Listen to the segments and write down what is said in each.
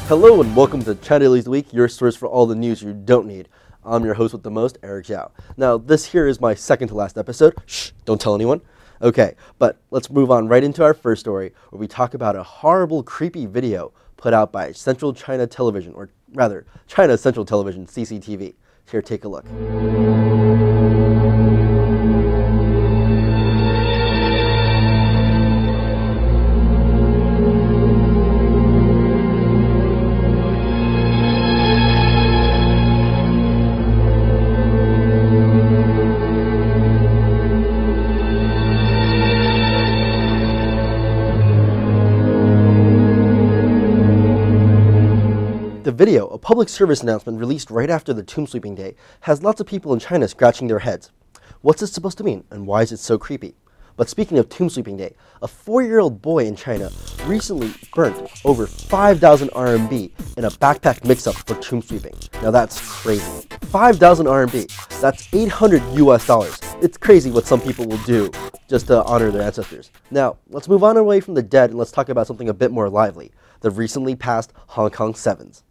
Hello and welcome to China Daily Week, your source for all the news you don't need. I'm your host with the most, Eric Chow. Now, this here is my second to last episode. Shh, don't tell anyone. Okay, but let's move on right into our first story, where we talk about a horrible, creepy video put out by Central China Television, or rather, China Central Television, CCTV. Here, take a look. The video, a public service announcement released right after the tomb sweeping day, has lots of people in China scratching their heads. What's this supposed to mean, and why is it so creepy? But speaking of tomb sweeping day, a 4-year-old boy in China recently burnt over 5,000 RMB in a backpack mix-up for tomb sweeping. Now that's crazy. 5,000 RMB, that's $800 US. It's crazy what some people will do just to honor their ancestors. Now, let's move on away from the dead and let's talk about something a bit more lively, the recently passed Hong Kong Sevens.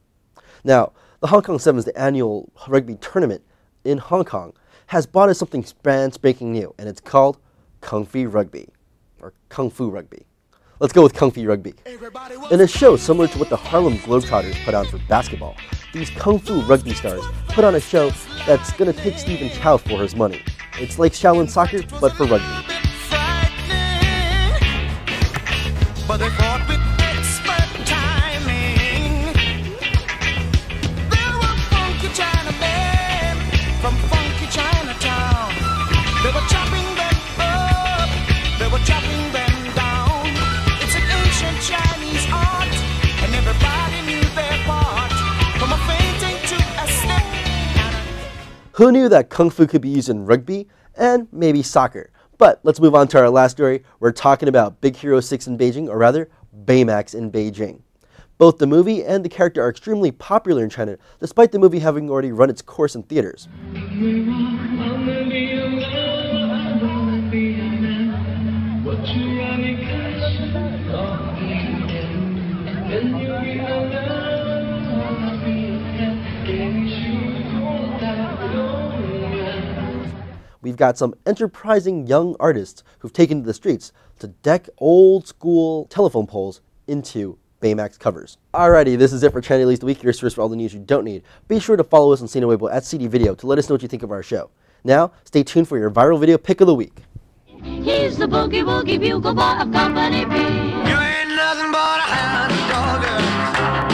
Now, the Hong Kong Sevens, the annual rugby tournament in Hong Kong, has brought us something brand spanking new, and it's called Kung Fu Rugby, or Kung Fu Rugby. Let's go with Kung Fu Rugby. In a show similar to what the Harlem Globetrotters put on for basketball, these Kung Fu Rugby stars put on a show that's going to take Stephen Chow for his money. It's like Shaolin soccer, but for rugby. But they fought with expert timing. There were funky Chinamen from funky Chinatown. They were chopping them up, they were chopping them down. It's an ancient Chinese art, and everybody knew their part. From a fainting to a step. Who knew that Kung Fu could be used in rugby and maybe soccer? But let's move on to our last story. We're talking about Big Hero 6 in Beijing, or rather, Baymax in Beijing. Both the movie and the character are extremely popular in China, despite the movie having already run its course in theaters. We've got some enterprising young artists who've taken to the streets to deck old school telephone poles into Baymax covers. Alrighty, this is it for China Daily Week, your source for all the news you don't need. Be sure to follow us on Sina Weibo at CD Video to let us know what you think of our show. Now, stay tuned for your viral video pick of the week. He's the boogie woogie bugle boy of Company B. You ain't nothing but a hound dog.